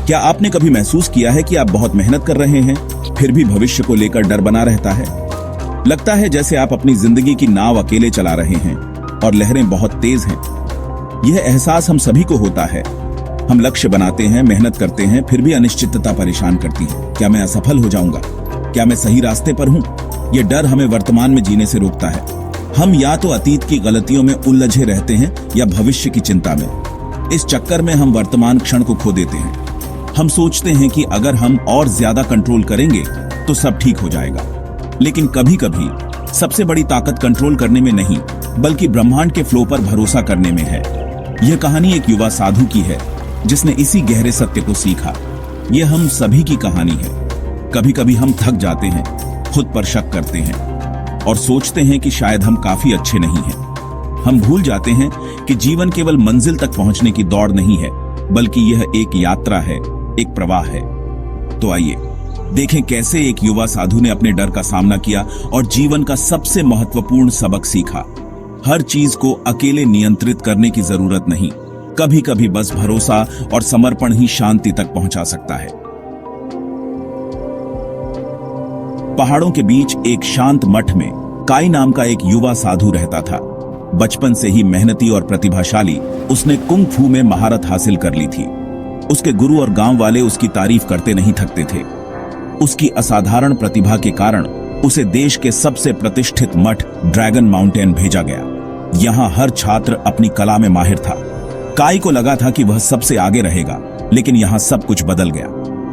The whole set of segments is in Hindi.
क्या आपने कभी महसूस किया है कि आप बहुत मेहनत कर रहे हैं, फिर भी भविष्य को लेकर डर बना रहता है? लगता है जैसे आप अपनी जिंदगी की नाव अकेले चला रहे हैं और लहरें बहुत तेज हैं। यह एहसास हम सभी को होता है। हम लक्ष्य बनाते हैं, मेहनत करते हैं, फिर भी अनिश्चितता परेशान करती है। क्या मैं असफल हो जाऊंगा? क्या मैं सही रास्ते पर हूं? यह डर हमें वर्तमान में जीने से रोकता है। हम या तो अतीत की गलतियों में उलझे रहते हैं या भविष्य की चिंता में। इस चक्कर में हम वर्तमान क्षण को खो देते हैं। हम सोचते हैं कि अगर हम और ज्यादा कंट्रोल करेंगे तो सब ठीक हो जाएगा। लेकिन कभी कभी सबसे बड़ी ताकत कंट्रोल करने में नहीं, बल्कि ब्रह्मांड के फ्लो पर भरोसा करने में है। यह कहानी एक युवा साधु की है जिसने इसी गहरे सत्य को सीखा। यह हम सभी की कहानी है। कभी कभी हम थक जाते हैं, खुद पर शक करते हैं और सोचते हैं कि शायद हम काफी अच्छे नहीं हैं। हम भूल जाते हैं कि जीवन केवल मंजिल तक पहुंचने की दौड़ नहीं है, बल्कि यह एक यात्रा है, एक प्रवाह है। तो आइए देखें कैसे एक युवा साधु ने अपने डर का सामना किया और जीवन का सबसे महत्वपूर्ण सबक सीखा। हर चीज को अकेले नियंत्रित करने की जरूरत नहीं। कभी कभी बस भरोसा और समर्पण ही शांति तक पहुंचा सकता है। पहाड़ों के बीच एक शांत मठ में काई नाम का एक युवा साधु रहता था। बचपन से ही मेहनती और प्रतिभाशाली, उसने कुंग फू में महारत हासिल कर ली थी। उसके गुरु और गांव वाले उसकी तारीफ करते नहीं थकते थे। उसकी असाधारण प्रतिभा के कारण उसे देश के सबसे प्रतिष्ठित मठ ड्रैगन माउंटेन भेजा गया। यहाँ हर छात्र अपनी कला में माहिर था। काई को लगा था कि वह सबसे आगे रहेगा, लेकिन यहाँ सब कुछ बदल गया।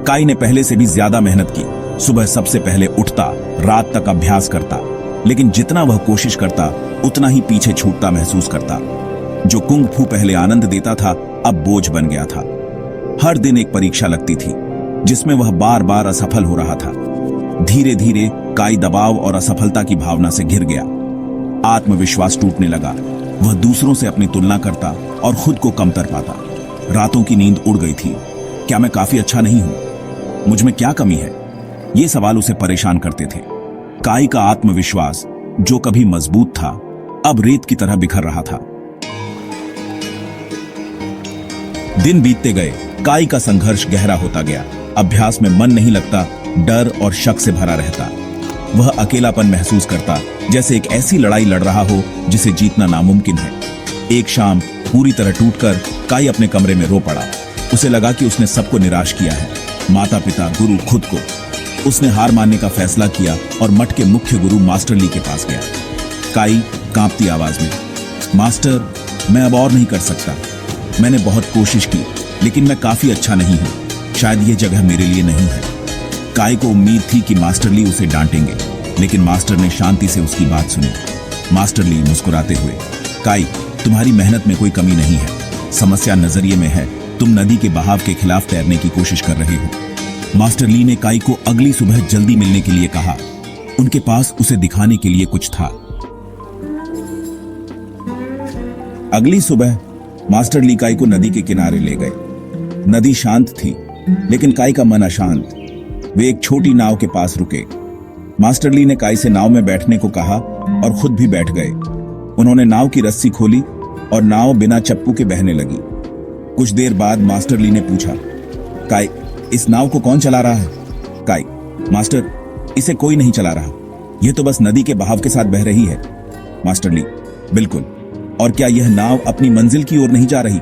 काई ने पहले से भी ज्यादा मेहनत की। सुबह सबसे पहले उठता, रात तक अभ्यास करता, लेकिन जितना वह कोशिश करता उतना ही पीछे छूटता महसूस करता। जो कुंग फू पहले आनंद देता था, अब बोझ बन गया था। हर दिन एक परीक्षा लगती थी जिसमें वह बार बार असफल हो रहा था। धीरे धीरे काई दबाव और असफलता की भावना से घिर गया। आत्मविश्वास टूटने लगा। वह दूसरों से अपनी तुलना करता और खुद को कमतर पाता। रातों की नींद उड़ गई थी। क्या मैं काफी अच्छा नहीं हूं? मुझ में क्या कमी है? ये सवाल उसे परेशान करते थे। काई का आत्मविश्वास, जो कभी मजबूत था, अब रेत की तरह बिखर रहा था। दिन बीतते गए। काई का संघर्ष गहरा होता गया। अभ्यास में मन नहीं लगता, डर और शक से भरा रहता। वह अकेलापन महसूस करता, जैसे एक ऐसी लड़ाई लड़ रहा हो जिसे जीतना नामुमकिन है। एक शाम पूरी तरह टूटकर काई अपने कमरे में रो पड़ा। उसे लगा कि उसने सबको निराश किया है, माता पिता, गुरु, खुद को। उसने हार मानने का फैसला किया और मठ के मुख्य गुरु मास्टर ली के पास गया। काई कांपती आवाज में, मास्टर, मैं अब और नहीं कर सकता। मैंने बहुत कोशिश की, लेकिन मैं काफी अच्छा नहीं हूं। शायद यह जगह मेरे लिए नहीं है। काई को उम्मीद थी कि मास्टर ली उसे डांटेंगे, लेकिन मास्टर ने शांति से उसकी बात सुनी। मास्टर ली मुस्कुराते हुए, काई, तुम्हारी मेहनत में कोई कमी नहीं है। समस्या नजरिए में है। तुम नदी के बहाव के खिलाफ तैरने की कोशिश कर रहे हो। मास्टर ली ने काई को अगली सुबह जल्दी मिलने के लिए कहा। उनके पास उसे दिखाने के लिए कुछ था। अगली सुबह मास्टर ली काई को नदी के किनारे ले गए। नदी शांत थी, लेकिन काई का मन अशांत। वे एक छोटी नाव के पास रुके। मास्टर ली ने काई से नाव में बैठने को कहा और खुद भी बैठ गए। उन्होंने नाव की रस्सी खोली और नाव बिना चप्पू के बहने लगी। कुछ देर बाद मास्टर ली ने पूछा, काई, इस नाव को कौन चला रहा है? काई, मास्टर, इसे कोई नहीं चला रहा। यह तो बस नदी के बहाव के साथ बह रही है। मास्टर ली, बिल्कुल। और क्या यह नाव अपनी मंजिल की ओर नहीं जा रही?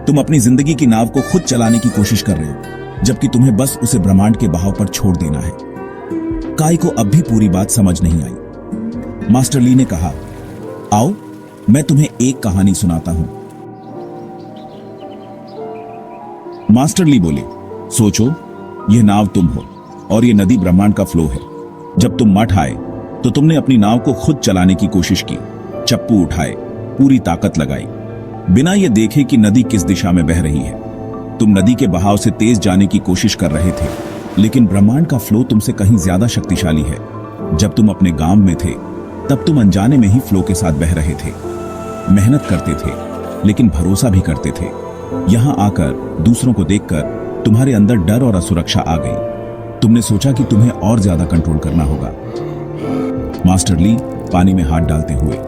तुम अपनी जिंदगी की नाव को खुद चलाने की कोशिश कर रहे हो, जबकि तुम्हें बस उसे ब्रह्मांड के बहाव पर छोड़ देना है। काई को अब भी पूरी बात समझ नहीं आई। मास्टर ली ने कहा, आओ, मैं तुम्हें एक कहानी सुनाता हूं। मास्टर ली बोले, सोचो, यह नाव तुम हो और यह नदी ब्रह्मांड का फ्लो है। जब तुम मठ आए तो तुमने अपनी नाव को खुद चलाने की कोशिश की। चप्पू उठाए, पूरी ताकत लगाई, बिना यह देखे कि नदी किस दिशा में बह रही है। तुम नदी के बहाव से तेज जाने की कोशिश कर रहे थे, लेकिन ब्रह्मांड का फ्लो तुमसे कहीं ज्यादा शक्तिशाली है। जब तुम अपने गांव में थे, तब तुम अनजाने में ही फ्लो के साथ बह रहे थे। मेहनत करते थे, लेकिन भरोसा भी करते थे। यहां आकर दूसरों को देखकर तुम्हारे अंदर डर और असुरक्षा आ गई। तुमने सोचा कि तुम्हें और ज्यादा कंट्रोल करना होगा। मास्टर ली पानी में हाथ डालते हुए,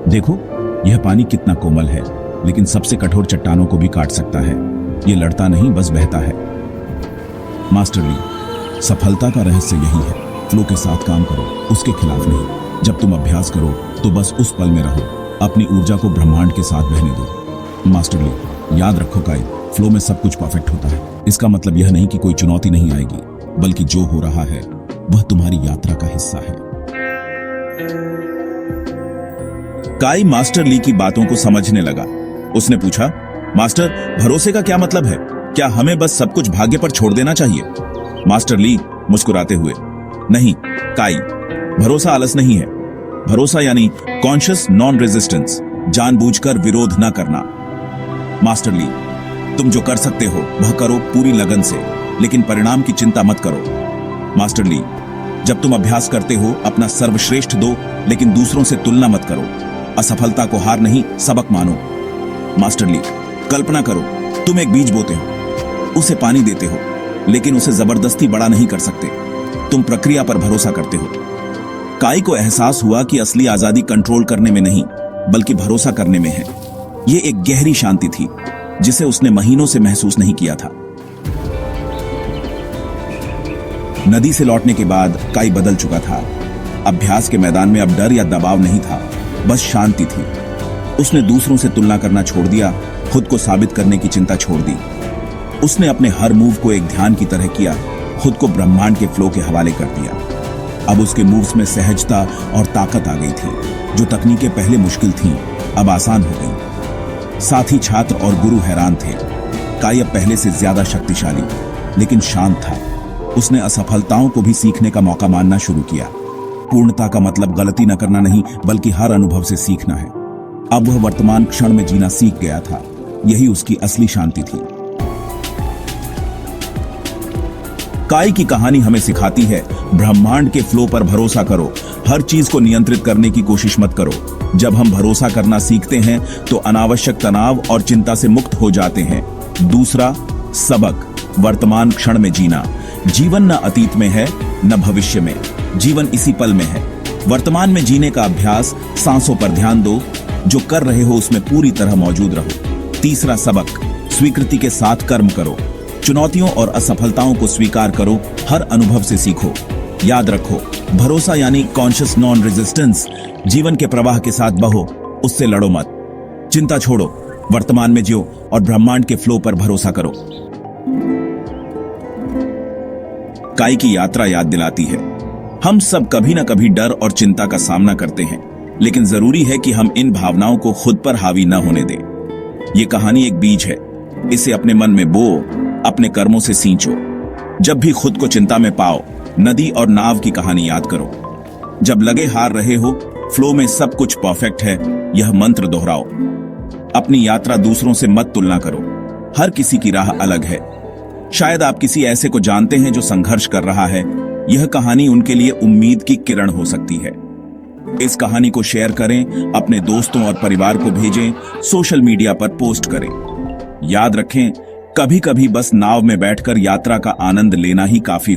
देखो, यह पानी कितना कोमल है, लेकिन सबसे कठोर चट्टानों को भी काट सकता है। यह लड़ता नहीं, बस बहता है। मास्टर ली, सफलता का रहस्य यही है, फ्लो के साथ काम करो, उसके खिलाफ नहीं। जब तुम अभ्यास करो तो बस उस पल में रहो, अपनी ऊर्जा को ब्रह्मांड के साथ बहने दो। मास्टर ली, याद रखो काई, फ्लो में सब कुछ परफेक्ट होता है। इसका मतलब यह नहीं कि कोई चुनौती नहीं आएगी, बल्कि जो हो रहा है वह तुम्हारी यात्रा का हिस्सा है। काई मास्टर ली की बातों को समझने लगा। उसने पूछा, मास्टर, भरोसे का क्या मतलब है? क्या हमें बस सब कुछ भाग्य पर छोड़ देना चाहिए? मास्टर ली मुस्कुराते हुए, नहीं काई, भरोसा आलस नहीं है। भरोसा यानी कॉन्शियस नॉन रेजिस्टेंस, जानबूझकर विरोध न करना। मास्टर ली, तुम जो कर सकते हो वह करो पूरी लगन से, लेकिन परिणाम की चिंता मत करो। मास्टर ली, जब तुम अभ्यास करते हो अपना सर्वश्रेष्ठ दो, लेकिन दूसरों से तुलना मत करो। असफलता को हार नहीं, सबक मानो। मास्टर ली, कल्पना करो तुम एक बीज बोते हो, उसे पानी देते हो, लेकिन उसे जबरदस्ती बड़ा नहीं कर सकते। तुम प्रक्रिया पर भरोसा करते हो। काई को एहसास हुआ कि असली आजादी कंट्रोल करने में नहीं, बल्कि भरोसा करने में है। यह एक गहरी शांति थी जिसे उसने महीनों से महसूस नहीं किया था। नदी से लौटने के बाद काई बदल चुका था। अभ्यास के मैदान में अब डर या दबाव नहीं था, बस शांति थी। उसने दूसरों से तुलना करना छोड़ दिया, खुद को साबित करने की चिंता छोड़ दी। उसने अपने हर मूव को एक ध्यान की तरह किया, खुद को ब्रह्मांड के फ्लो के हवाले कर दिया। अब उसके मूव्स में सहजता और ताकत आ गई थी। जो तकनीकें पहले मुश्किल थीं, अब आसान हो गईं। साथी, छात्र और गुरु हैरान थे। काई अब पहले से ज्यादा शक्तिशाली, लेकिन शांत था। उसने असफलताओं को भी सीखने का मौका मानना शुरू किया। पूर्णता का मतलब गलती न करना नहीं, बल्कि हर अनुभव से सीखना है। अब वह वर्तमान क्षण में जीना सीख गया था। यही उसकी असली शांति थी। काई की कहानी हमें सिखाती है, ब्रह्मांड के फ्लो पर भरोसा करो। हर चीज को नियंत्रित करने की कोशिश मत करो। जब हम भरोसा करना सीखते हैं तो अनावश्यक तनाव और चिंता से मुक्त हो जाते हैं। दूसरा सबक, वर्तमान क्षण में जीना। जीवन न अतीत में है न भविष्य में, जीवन इसी पल में है। वर्तमान में जीने का अभ्यास, सांसों पर ध्यान दो, जो कर रहे हो उसमें पूरी तरह मौजूद रहो। तीसरा सबक, स्वीकृति के साथ कर्म करो। चुनौतियों और असफलताओं को स्वीकार करो, हर अनुभव से सीखो। याद रखो, भरोसा यानी कॉन्शियस नॉन रेजिस्टेंस। जीवन के प्रवाह के साथ बहो, उससे लड़ो मत। चिंता छोड़ो, वर्तमान में जियो और ब्रह्मांड के फ्लो पर भरोसा करो। काई की यात्रा याद दिलाती है, हम सब कभी न कभी डर और चिंता का सामना करते हैं, लेकिन जरूरी है कि हम इन भावनाओं को खुद पर हावी न होने दें। ये कहानी एक बीज है, इसे अपने मन में बो, अपने कर्मों से सींचो। जब भी खुद को चिंता में पाओ, नदी और नाव की कहानी याद करो। जब लगे हार रहे हो, फ्लो में सब कुछ परफेक्ट है, यह मंत्र दोहराओ। अपनी यात्रा दूसरों से मत तुलना करो, हर किसी की राह अलग है। शायद आप किसी ऐसे को जानते हैं जो संघर्ष कर रहा है। यह कहानी उनके लिए उम्मीद की किरण हो सकती है। इस कहानी को शेयर करें, अपने दोस्तों और परिवार को भेजें, सोशल मीडिया पर पोस्ट करें। याद रखें, कभी कभी बस नाव में बैठकर यात्रा का आनंद लेना ही काफी